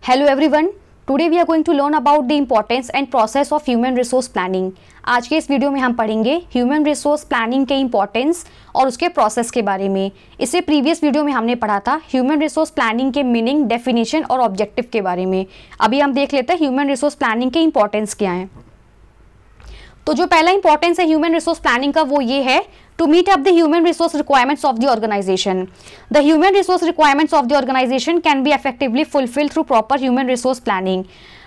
Hello everyone. Today we are going to learn about the importance and process of human resource planning. आज के इस video में हम पढ़ेंगे ह्यूमन रिसोर्स प्लानिंग के इम्पोर्टेंस और उसके प्रोसेस के बारे में। इससे प्रीवियस वीडियो में हमने पढ़ा था ह्यूमन रिसोर्स प्लानिंग के मीनिंग, डेफिनेशन और ऑब्जेक्टिव के बारे में। अभी हम देख लेते हैं ह्यूमन रिसोर्स प्लानिंग के इम्पोर्टेंस क्या हैं। तो जो पहला इंपॉर्टेंस है ह्यूमन रिसोर्स प्लानिंग का वो ये है to meet up the human resource requirements of the organization. The human resource requirements of the organization can be effectively fulfilled through proper human resource planning.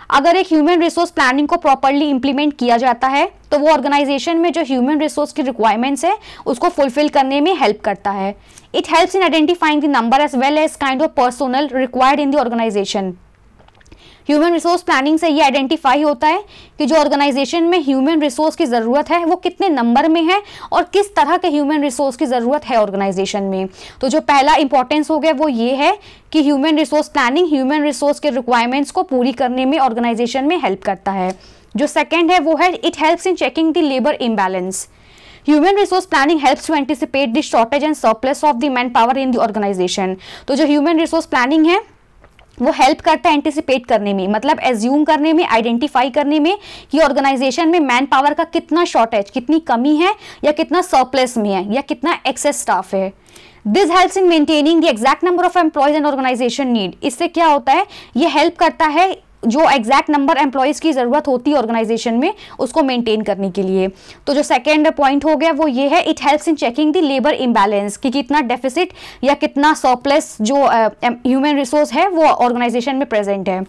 अगर एक ह्यूमन रिसोर्स प्लानिंग को properly implement किया जाता है तो वो organisation में जो ह्यूमन रिसोर्स की रिक्वायरमेंट्स है उसको फुलफिल करने में हेल्प करता है। It helps in identifying the number as well as kind of personal required in the organisation. Human resource planning से ये आइडेंटिफाई होता है कि जो ऑर्गेनाइजेशन में ह्यूमन रिसोर्स की ज़रूरत है वो कितने नंबर में है और किस तरह के ह्यूमन रिसोर्स की ज़रूरत है ऑर्गेनाइजेशन में। तो जो पहला इंपॉर्टेंस हो गया वो ये है कि human resource planning human resource के रिक्वायरमेंट्स को पूरी करने में ऑर्गेनाइजेशन में हेल्प करता है। जो सेकेंड है वो है it helps in checking the labour imbalance. Human resource planning helps to anticipate the shortage and surplus of the man power in the organisation. तो जो ह्यूमन रिसोर्स प्लानिंग है वो हेल्प करता है एंटिसिपेट करने में, मतलब एज्यूम करने में, आइडेंटिफाई करने में कि ऑर्गेनाइजेशन में मैन पावर का कितना शॉर्टेज, कितनी कमी है या कितना सरप्लस में है या कितना एक्सेस स्टाफ है। This helps in maintaining the exact number of employees and organisation need. इससे क्या होता है, ये हेल्प करता है जो एग्जैक्ट नंबर एम्प्लॉयज़ की ज़रूरत होती है ऑर्गेनाइजेशन में उसको मेंटेन करने के लिए। तो जो सेकेंड पॉइंट हो गया वो ये है it helps in checking the labour imbalance कि कितना डेफिसिट या कितना सरप्लस जो ह्यूमन रिसोर्स है वो ऑर्गेनाइजेशन में प्रेजेंट है।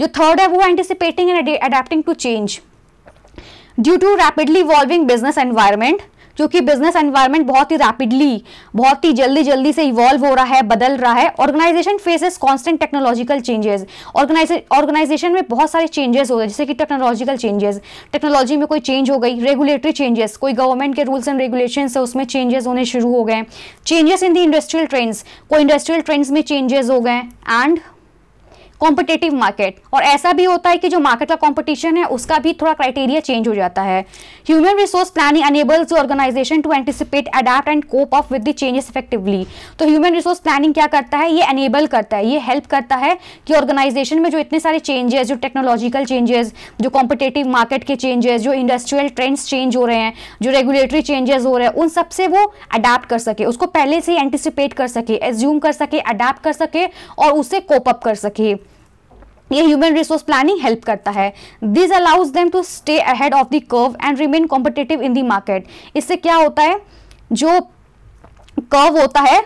जो थर्ड है वो anticipating and adapting to change due to rapidly evolving business environment. क्योंकि बिजनेस एनवायरनमेंट बहुत ही रैपिडली, बहुत ही जल्दी से इवॉल्व हो रहा है, बदल रहा है। Organisation faces constant technological changes. Organisation में बहुत सारे चेंजेस हो गए, जैसे कि टेक्नोलॉजिकल चेंजेस, टेक्नोलॉजी में कोई चेंज हो गई, रेगुलेटरी चेंजेस, कोई गवर्नमेंट के रूल्स एंड रेगुलेशंस है उसमें चेंजेस होने शुरू हो गए, changes in the industrial trends, कोई इंडस्ट्रियल ट्रेंड्स में चेंजेस हो गए, एंड कॉम्पिटेटिव मार्केट। और ऐसा भी होता है कि जो मार्केट का कॉम्पिटिशन है उसका भी थोड़ा क्राइटेरिया चेंज हो जाता है। Human resource planning enables the organisation to anticipate, adapt and cope up with the changes effectively. तो ह्यूमन रिसोर्स प्लानिंग क्या करता है, ये अनेबल करता है, ये हेल्प करता है कि ऑर्गेनाइजेशन में जो इतने सारे चेंजेस, जो टेक्नोलॉजिकल चेंजेस, जो कॉम्पिटेटिव मार्केट के चेंजेस, जो इंडस्ट्रियल ट्रेंड्स चेंज हो रहे हैं, जो रेगुलेटरी चेंजेस हो रहे हैं, उन सबसे वो अडैप्ट कर सके, उसको पहले से ही एंटिसिपेट कर सके, एज्यूम कर सके, अडैप्ट कर सके और उससे कोप अप कर सके। ये ह्यूमन रिसोर्स प्लानिंग हेल्प करता है। This allows them to stay ahead of the curve and remain competitive in the market. इससे क्या होता है, जो कर्व होता है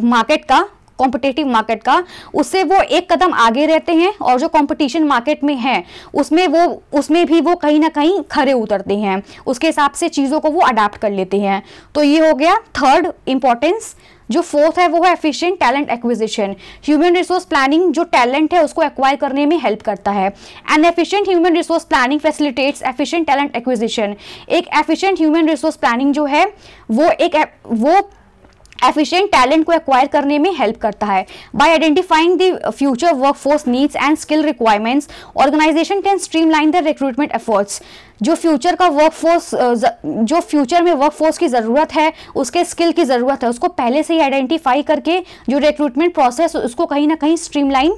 मार्केट का, कॉम्पिटिटिव मार्केट का, उससे वो एक कदम आगे रहते हैं और जो कंपटीशन मार्केट में है उसमें भी वो कहीं ना कहीं खरे उतरते हैं, उसके हिसाब से चीज़ों को वो अडाप्ट कर लेते हैं। तो ये हो गया थर्ड इंपॉर्टेंस। जो फोर्थ है वो है efficient talent acquisition. Human resource planning जो टैलेंट है उसको एक्वायर करने में हेल्प करता है। And efficient human resource planning facilitates efficient talent acquisition. एक एफिशिएंट ह्यूमन रिसोर्स प्लानिंग जो है वो एफिशिएंट टैलेंट को एक्वायर करने में हेल्प करता है। By identifying the future workforce needs and skill requirements, organisation can streamline the recruitment efforts. जो फ्यूचर में वर्कफोर्स की ज़रूरत है, उसके स्किल की ज़रूरत है, उसको पहले से ही आइडेंटिफाई करके जो रिक्रूटमेंट प्रोसेस उसको कहीं ना कहीं स्ट्रीमलाइन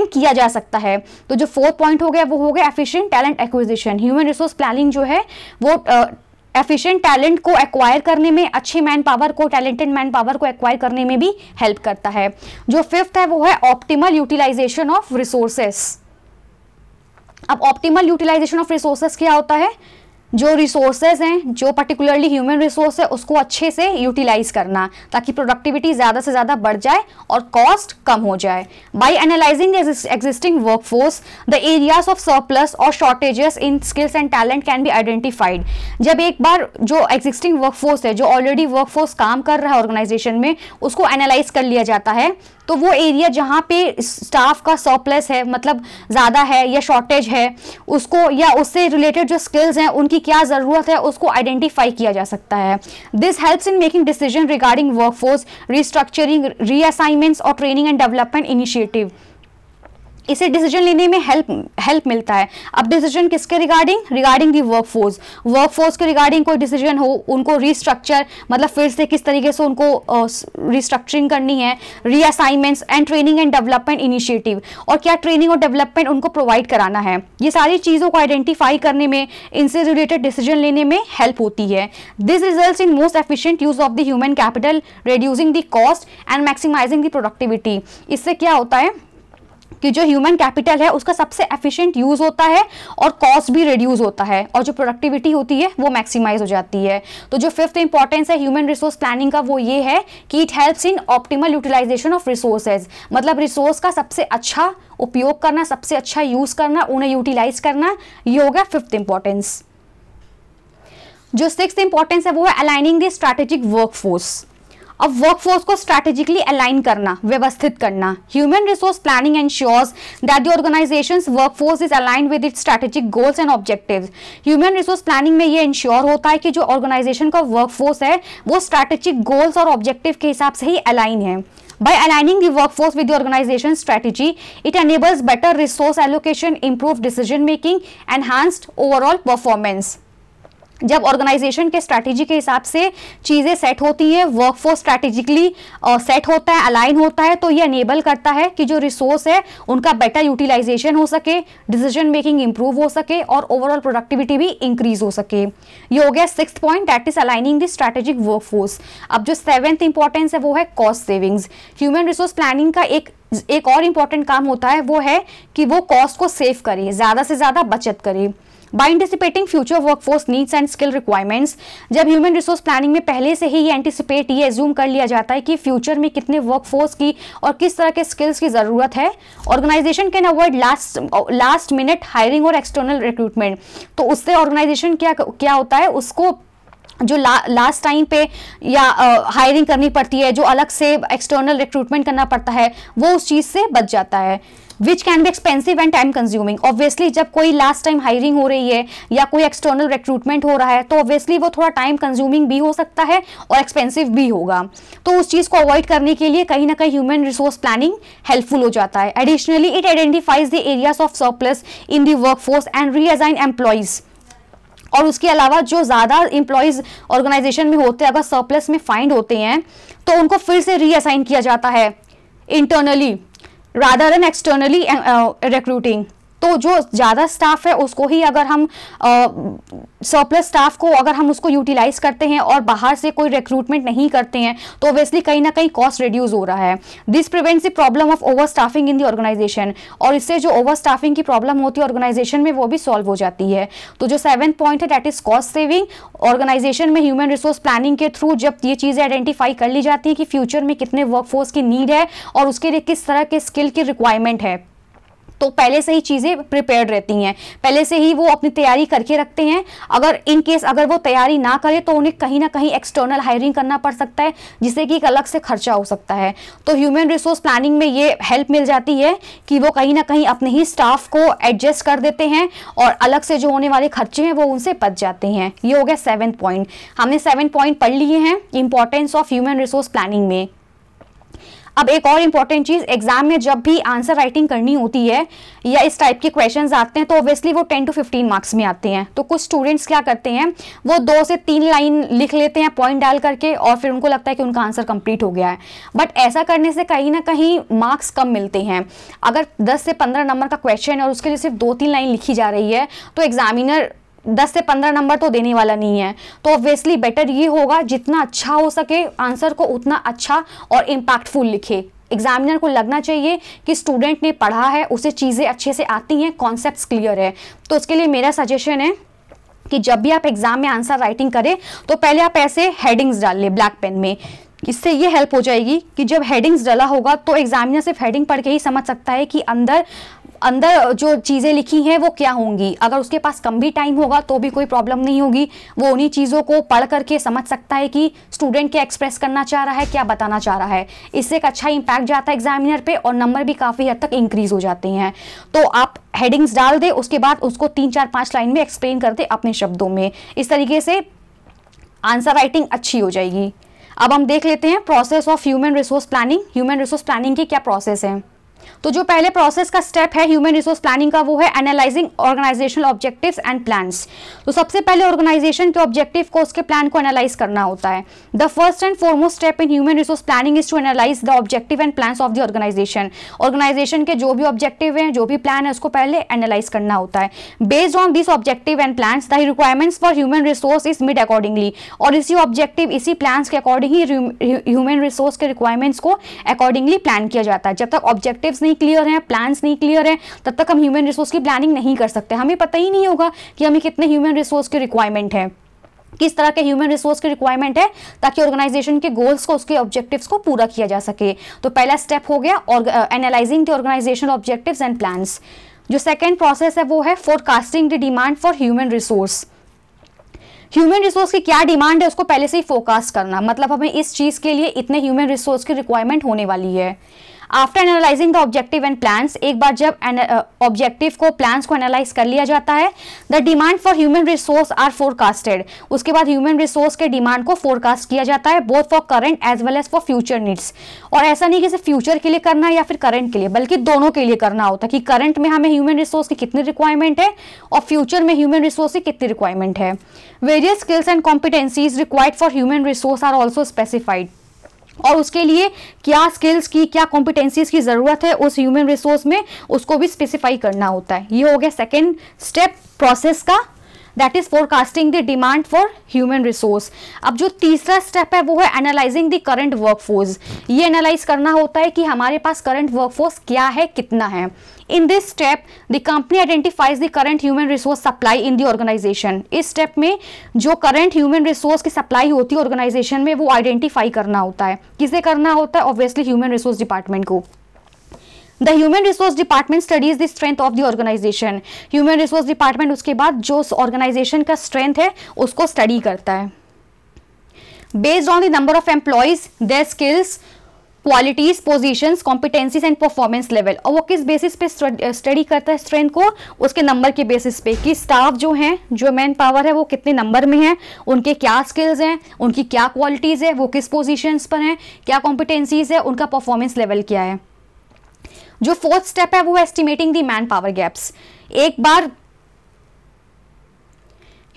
किया जा सकता है। तो जो फोर्थ पॉइंट हो गया वो हो गया efficient talent acquisition. Human resource planning जो है वो एफिशिएंट टैलेंट को एक्वायर करने में, अच्छे मैन पावर को, टैलेंटेड मैन पावर को एक्वायर करने में भी हेल्प करता है। जो फिफ्थ है वो है ऑप्टिमल यूटिलाइजेशन ऑफ रिसोर्सेस। अब ऑप्टिमल यूटिलाइजेशन ऑफ रिसोर्सेस क्या होता है, जो रिसोर्सेज हैं, जो पर्टिकुलरली ह्यूमन रिसोर्स है उसको अच्छे से यूटिलाइज करना ताकि प्रोडक्टिविटी ज़्यादा से ज़्यादा बढ़ जाए और कॉस्ट कम हो जाए। By analysing existing workforce, the areas of surplus और shortages in skills and talent can be identified. जब एक बार जो एग्जिस्टिंग वर्कफोर्स है, जो ऑलरेडी वर्कफोर्स काम कर रहा है ऑर्गेनाइजेशन में, उसको एनालाइज कर लिया जाता है, तो वो एरिया जहाँ पे स्टाफ का सरप्लस है, मतलब ज़्यादा है या शॉर्टेज है, उसको या उससे रिलेटेड जो स्किल्स हैं उनकी क्या ज़रूरत है उसको आइडेंटिफाई किया जा सकता है। This helps in making decision regarding workforce, restructuring, reassignments और ट्रेनिंग एंड डेवलपमेंट इनिशिएटिव। इसे डिसीजन लेने में हेल्प मिलता है। अब डिसीजन किसके रिगार्डिंग दी वर्कफोर्स के रिगार्डिंग कोई डिसीजन हो, उनको रीस्ट्रक्चर मतलब फिर से किस तरीके से उनको रिस्ट्रक्चरिंग करनी है, reassignments and training and development initiative, और क्या ट्रेनिंग और डेवलपमेंट उनको प्रोवाइड कराना है। ये सारी चीज़ों को आइडेंटिफाई करने में, इनसे रिलेटेड डिसीजन लेने में हेल्प होती है। This results in most efficient use of the human capital, reducing the cost and maximising the productivity. इससे क्या होता है कि जो ह्यूमन कैपिटल है उसका सबसे एफिशिएंट यूज होता है और कॉस्ट भी रिड्यूस होता है, और जो प्रोडक्टिविटी होती है वो मैक्सिमाइज हो जाती है। तो जो फिफ्थ इंपॉर्टेंस है ह्यूमन रिसोर्स प्लानिंग का वो ये है कि it helps in optimal utilisation of resources, मतलब रिसोर्स का सबसे अच्छा उपयोग करना, सबसे अच्छा यूज करना, उन्हें यूटिलाइज करना, ये हो गया फिफ्थ इंपॉर्टेंस। जो सिक्स्थ इंपॉर्टेंस है वो है अलाइनिंग द स्ट्रैटेजिक वर्कफोर्स। अब वर्कफोर्स को स्ट्रैटेजिकली अलाइन करना, व्यवस्थित करना। Human resource planning ensures that the organisations workforce is aligned with its strategic goals and objectives. Human resource planning में ये इंश्योर होता है कि जो ऑर्गेनाइजेशन का वर्कफोर्स है वो स्ट्रैटेजिक गोल्स और ऑब्जेक्टिव के हिसाब से ही अलाइन है। By aligning the workforce with the organization strategy, it enables better resource allocation, improved decision making, enhanced overall performance. जब ऑर्गेनाइजेशन के स्ट्रैटेजी के हिसाब से चीज़ें सेट होती हैं, वर्कफोर्स स्ट्रैटेजिकली सेट होता है, अलाइन होता है, तो ये अनेबल करता है कि जो रिसोर्स है उनका बेटर यूटिलाइजेशन हो सके, डिसीजन मेकिंग इंप्रूव हो सके और ओवरऑल प्रोडक्टिविटी भी इंक्रीज हो सके। ये हो गया sixth point, that is aligning the strategic workforce. अब जो सेवेंथ इंपॉर्टेंस है वो है cost savings. Human resource planning का एक और इंपॉर्टेंट काम होता है वो है कि वो कॉस्ट को सेव करे, ज़्यादा से ज़्यादा बचत करे। By anticipating future workforce needs and skill requirements, जब ह्यूमन रिसोर्स प्लानिंग में पहले से ही ये एंटिसिपेट, ये एज्यूम कर लिया जाता है कि फ्यूचर में कितने वर्कफोर्स की और किस तरह के स्किल्स की ज़रूरत है, organisation can avoid last minute hiring और एक्सटर्नल रिक्रूटमेंट। तो उससे ऑर्गेनाइजेशन क्या होता है, उसको जो लास्ट टाइम पे या हायरिंग करनी पड़ती है, जो अलग से एक्सटर्नल रिक्रूटमेंट करना पड़ता है, वो उस चीज़ से बच जाता है। Which can be expensive and time consuming. Obviously जब कोई लास्ट टाइम हायरिंग हो रही है या कोई एक्सटर्नल रिक्रूटमेंट हो रहा है तो ऑब्वियसली वो थोड़ा टाइम कंज्यूमिंग भी हो सकता है और एक्सपेंसिव भी होगा। तो उस चीज़ को अवॉइड करने के लिए कहीं ना कहीं ह्यूमन रिसोर्स प्लानिंग हेल्पफुल हो जाता है। Additionally it identifies the areas of surplus in the workforce and reassign employees. और उसके अलावा जो ज़्यादा एम्प्लॉयज़ ऑर्गेनाइजेशन में होते हैं, अगर सरप्लस में फाइंड होते हैं तो उनको फिर से रीअसाइन किया जाता है internally rather than externally recruiting. तो जो ज़्यादा स्टाफ है उसको ही अगर हम सरप्लस स्टाफ को अगर हम उसको यूटिलाइज करते हैं और बाहर से कोई रिक्रूटमेंट नहीं करते हैं तो ऑब्वियसली कहीं ना कहीं कॉस्ट रिड्यूस हो रहा है। This prevents the problem of over staffing in the organisation, और इससे जो ओवर स्टाफिंग की प्रॉब्लम होती है ऑर्गेनाइजेशन में वो भी सॉल्व हो जाती है। तो जो सेवेंथ पॉइंट है that is cost saving. Organisation में ह्यूमन रिसोर्स प्लानिंग के थ्रू जब ये चीज़ें आइडेंटिफाई कर ली जाती हैं कि फ्यूचर में कितने वर्कफोर्स की नीड है और उसके लिए किस तरह के स्किल की रिक्वायरमेंट है, तो पहले से ही चीज़ें प्रिपेयर्ड रहती हैं, पहले से ही वो अपनी तैयारी करके रखते हैं। अगर इन केस अगर वो तैयारी ना करे तो उन्हें कहीं ना कहीं एक्सटर्नल हायरिंग करना पड़ सकता है जिससे कि एक अलग से खर्चा हो सकता है। तो ह्यूमन रिसोर्स प्लानिंग में ये हेल्प मिल जाती है कि वो कहीं ना कहीं अपने ही स्टाफ को एडजस्ट कर देते हैं और अलग से जो होने वाले खर्चे हैं वो उनसे बच जाते हैं। ये हो गया सेवेंथ पॉइंट। हमने 7 पॉइंट पढ़ लिए हैं importance of human resource planning में। अब एक और इम्पॉर्टेंट चीज़, एग्जाम में जब भी आंसर राइटिंग करनी होती है या इस टाइप के क्वेश्चंस आते हैं तो ऑब्वियसली वो 10 to 15 मार्क्स में आते हैं। तो कुछ स्टूडेंट्स क्या करते हैं, वो 2 से 3 लाइन लिख लेते हैं पॉइंट डाल करके और फिर उनको लगता है कि उनका आंसर कंप्लीट हो गया है। बट ऐसा करने से कहीं ना कहीं मार्क्स कम मिलते हैं। अगर 10 से 15 नंबर का क्वेश्चन है और उसके लिए सिर्फ 2-3 लाइन लिखी जा रही है तो एग्जामिनर 10 से 15 नंबर तो देने वाला नहीं है। तो ऑब्वियसली बेटर ये होगा जितना अच्छा हो सके आंसर को उतना अच्छा और इम्पैक्टफुल लिखे। एग्जामिनर को लगना चाहिए कि स्टूडेंट ने पढ़ा है, उसे चीज़ें अच्छे से आती हैं, कॉन्सेप्ट्स क्लियर है। तो उसके लिए मेरा सजेशन है कि जब भी आप एग्जाम में आंसर राइटिंग करें तो पहले आप ऐसे हेडिंग्स डाल लें ब्लैक पेन में। इससे ये हेल्प हो जाएगी कि जब हेडिंग्स डाला होगा तो एग्जामिनर सिर्फ हेडिंग पढ़ के ही समझ सकता है कि अंदर जो चीज़ें लिखी हैं वो क्या होंगी। अगर उसके पास कम भी टाइम होगा तो भी कोई प्रॉब्लम नहीं होगी, वो उन्हीं चीज़ों को पढ़ करके समझ सकता है कि स्टूडेंट क्या एक्सप्रेस करना चाह रहा है, क्या बताना चाह रहा है। इससे एक अच्छा इम्पैक्ट जाता है एग्जामिनर पे और नंबर भी काफ़ी हद तक इंक्रीज हो जाते हैं। तो आप हेडिंग्स डाल दें, उसके बाद उसको 3-4-5 लाइन में एक्सप्लेन कर दे अपने शब्दों में। इस तरीके से आंसर राइटिंग अच्छी हो जाएगी। अब हम देख लेते हैं process of human resource planning. Human resource planning की क्या प्रोसेस है। तो जो पहले प्रोसेस का स्टेप है ह्यूमन रिसोर्स प्लानिंग का वो है analysing organisational objectives and plans. तो सबसे पहले ऑर्गेनाइजेशन के ऑब्जेक्टिव को, उसके प्लान को एनालाइज करना होता है। The first and foremost step in human resource planning is to analyze the objective and plans of the organization. Organization के जो भी ऑब्जेक्टिव हैं, जो भी प्लान है, उसको पहले एनालाइज करना होता है। Based on this objective and plans the requirements for human resource is made accordingly. और इसी ऑब्जेक्टिव, इसी प्लान्स के अकॉर्डिंग ही ह्यूमन रिसोर्स के रिक्वायरमेंट्स को अकॉर्डिंगली प्लान किया जाता है। जब तक ऑब्जेक्टिव्स नहीं क्लियर हैं, प्लान्स नहीं क्लियर है, तब तक हम ह्यूमन रिसोर्स की प्लानिंग नहीं कर सकते। हमें पता ही नहीं होगा कि हमें कितने ह्यूमन रिसोर्स की रिक्वायरमेंट है, किस तरह के ह्यूमन रिसोर्स की रिक्वायरमेंट है, ताकि ऑर्गेनाइजेशन के गोल्स को, उसके ऑब्जेक्टिव्स को पूरा किया जा सके। तो पहला स्टेप हो गया और analyzing the organizational objectives and plans. जो सेकेंड प्रोसेस है वो है forecasting the demand for human resource. Human resource की क्या डिमांड है उसको पहले से ही फोरकास्ट करना, मतलब हमें इस चीज़ के लिए इतने ह्यूमन रिसोर्स की रिक्वायरमेंट होने वाली है। After analysing the objective and plans, एक बार जब ऑब्जेक्टिव को, प्लान्स को एनालाइज कर लिया जाता है, the demand for human resource are forecasted. उसके बाद ह्यूमन रिसोर्स के डिमांड को फोरकास्ट किया जाता है, both for current as well as for future needs. और ऐसा नहीं कि सिर्फ फ्यूचर के लिए करना है या फिर करंट के लिए, बल्कि दोनों के लिए करना होता है कि करंट में हमें ह्यूमन रिसोर्स की कितनी रिक्वायरमेंट है और फ्यूचर में ह्यूमन रिसोर्स की कितनी रिक्वायरमेंट है। Various skills and competencies required for human resource are also specified. और उसके लिए क्या स्किल्स की, क्या कॉम्पिटेंसीज की ज़रूरत है उस ह्यूमन रिसोर्स में, उसको भी स्पेसिफाई करना होता है। ये हो गया सेकेंड स्टेप प्रोसेस का, that is forecasting the demand for human resource. अब जो तीसरा स्टेप है वो है एनालाइजिंग द करंट वर्कफोर्स। ये एनालाइज करना होता है कि हमारे पास करंट वर्कफोर्स क्या है, कितना है। In this step the company identifies the current human resource supply in the organization. इस स्टेप में जो करंट ह्यूमन रिसोर्स की सप्लाई होती है ऑर्गेनाइजेशन में, वो आइडेंटिफाई करना होता है। किसे करना होता है? ऑब्वियसली ह्यूमन रिसोर्स डिपार्टमेंट को। The human resource department studies the strength of the organisation. Human resource department उसके बाद जो ऑर्गेनाइजेशन का स्ट्रेंथ है उसको स्टडी करता है। Based on the number of employees, their skills, qualities, positions, competencies and performance level. और वो किस बेसिस पे स्टडी करता है स्ट्रेंथ को? उसके नंबर के बेसिस पे कि स्टाफ जो है, जो मैन पावर है, वो कितने नंबर में है, उनके क्या स्किल्स हैं, उनकी क्या क्वालिटीज है, वो किस पोजीशंस पर हैं, क्या कॉम्पिटेंसीज है, उनका परफॉर्मेंस लेवल क्या है। जो फोर्थ स्टेप है वो है estimating the man power gaps. एक बार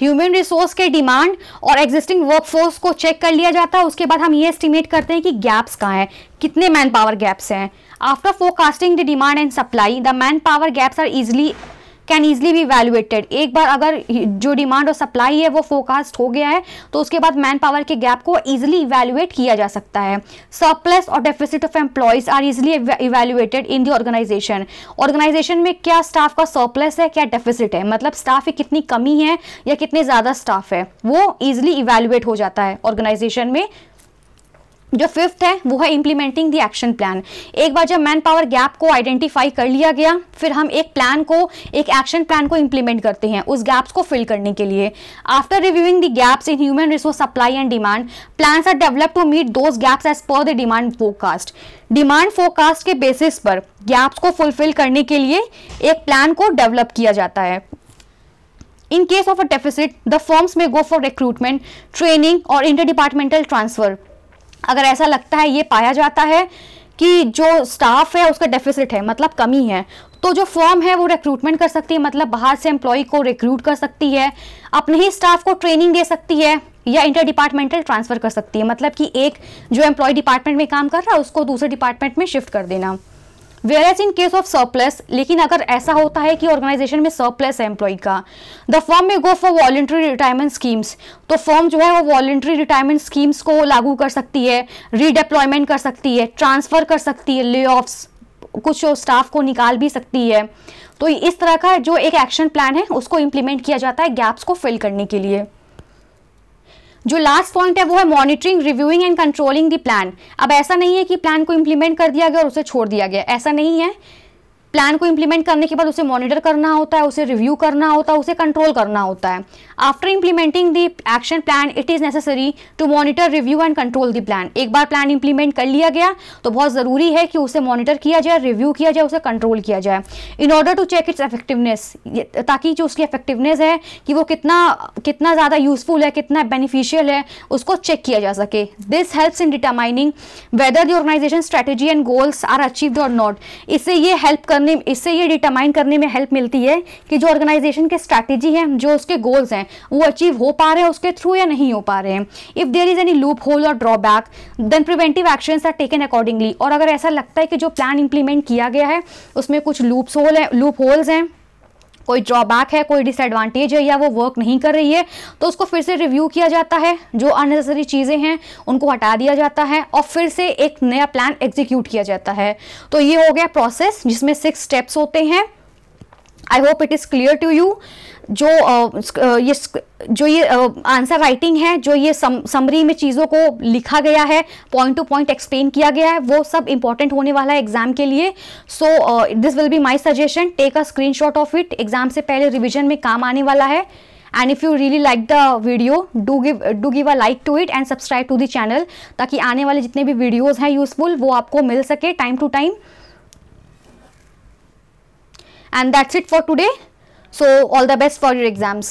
ह्यूमन रिसोर्स के डिमांड और एग्जिस्टिंग वर्कफोर्स को चेक कर लिया जाता है, उसके बाद हम ये एस्टिमेट करते हैं कि गैप्स कहाँ हैं, कितने मैन पावर गैप्स हैं। After forecasting the demand and supply, the man power gaps are can easily be evaluated. एक बार अगर जो डिमांड और सप्लाई है वो फोरकास्ट हो गया है तो उसके बाद मैन पावर के गैप को ईजिली इवैल्यूएट किया जा सकता है। सरप्लस और deficit of employees are easily evaluated in the organization. Organization में क्या स्टाफ का सरप्लस है, क्या डेफिसिट है, मतलब स्टाफ की कितनी कमी है या कितने ज़्यादा स्टाफ है, वो ईजिली इवैल्यूएट हो जाता है ऑर्गेनाइजेशन में। जो फिफ्थ है वो है इम्प्लीमेंटिंग द एक्शन प्लान। एक बार जब मैन पावर गैप को आइडेंटिफाई कर लिया गया, फिर हम एक प्लान को, एक एक्शन प्लान को इम्प्लीमेंट करते हैं उस गैप्स को फिल करने के लिए। After reviewing the gaps in human resource supply and demand, plans are developed to meet those gaps as per the demand forecast. Demand forecast के बेसिस पर गैप्स को फुलफिल करने के लिए एक प्लान को डेवलप किया जाता है। In case of a deficit, the firms may go for recruitment, training और interdepartmental transfer। अगर ऐसा लगता है, ये पाया जाता है कि जो स्टाफ है उसका डेफिसिट है, मतलब कमी है, तो जो फर्म है वो रिक्रूटमेंट कर सकती है, मतलब बाहर से एम्प्लॉय को रिक्रूट कर सकती है, अपने ही स्टाफ को ट्रेनिंग दे सकती है, या इंटर डिपार्टमेंटल ट्रांसफर कर सकती है, मतलब कि एक जो एम्प्लॉय डिपार्टमेंट में काम कर रहा है उसको दूसरे डिपार्टमेंट में शिफ्ट कर देना। Where in case of surplus, लेकिन अगर ऐसा होता है कि ऑर्गेनाइजेशन में सरप्लस है एम्प्लॉय का, द फर्म में go for voluntary retirement schemes. तो फर्म जो है वो वॉलंटरी रिटायरमेंट स्कीम्स को लागू कर सकती है, रीडिप्लॉयमेंट कर सकती है, ट्रांसफर कर सकती है, ले ऑफ्स, कुछ स्टाफ को निकाल भी सकती है। तो इस तरह का जो एक एक्शन प्लान है उसको इम्प्लीमेंट किया जाता है गैप्स को फिल करने के लिए। जो लास्ट पॉइंट है वो है monitoring, reviewing and controlling the plan. अब ऐसा नहीं है कि प्लान को इंप्लीमेंट कर दिया गया और उसे छोड़ दिया गया, ऐसा नहीं है। प्लान को इम्प्लीमेंट करने के बाद उसे मॉनिटर करना होता है, उसे रिव्यू करना होता है, उसे कंट्रोल करना होता है। After implementing the action plan it is necessary to monitor, review and control the plan. एक बार प्लान इम्प्लीमेंट कर लिया गया तो बहुत ज़रूरी है कि उसे मॉनिटर किया जाए, रिव्यू किया जाए, उसे कंट्रोल किया जाए, in order to check its effectiveness, ताकि जो उसकी इफेक्टिवनेस है कि वो कितना ज़्यादा यूजफुल है, कितना बेनिफिशियल है, उसको चेक किया जा सके। This helps in determining whether the organization strategy and goals are achieved और नॉट। इससे ये डिटरमाइन करने में हेल्प मिलती है कि जो ऑर्गेनाइजेशन के स्ट्रैटेजी है, जो उसके गोल्स हैं, वो अचीव हो पा रहे हैं उसके थ्रू या नहीं हो पा रहे हैं। If there is any loophole और drawback then preventive actions are taken accordingly. और अगर ऐसा लगता है कि जो प्लान इंप्लीमेंट किया गया है उसमें कुछ लूप होल्स हैं, कोई ड्रॉबैक है, कोई डिसएडवांटेज है, या वो वर्क नहीं कर रही है, तो उसको फिर से रिव्यू किया जाता है। जो अननेसेसरी चीज़ें हैं उनको हटा दिया जाता है और फिर से एक नया प्लान एग्जीक्यूट किया जाता है। तो ये हो गया प्रोसेस जिसमें 6 स्टेप्स होते हैं। I hope it is clear to you. जो ये आंसर राइटिंग है, जो ये समरी में चीज़ों को लिखा गया है, पॉइंट टू पॉइंट एक्सप्लेन किया गया है, वो सब इंपॉर्टेंट होने वाला है एग्जाम के लिए। So this will be my suggestion, take a screenshot of it, exam से पहले रिविजन में काम आने वाला है। And if you really like the video do give a like to it and subscribe to the channel, ताकि आने वाले जितने भी वीडियोज़ हैं यूजफुल वो आपको मिल सके time to time. And that's it for today. So all the best for your exams.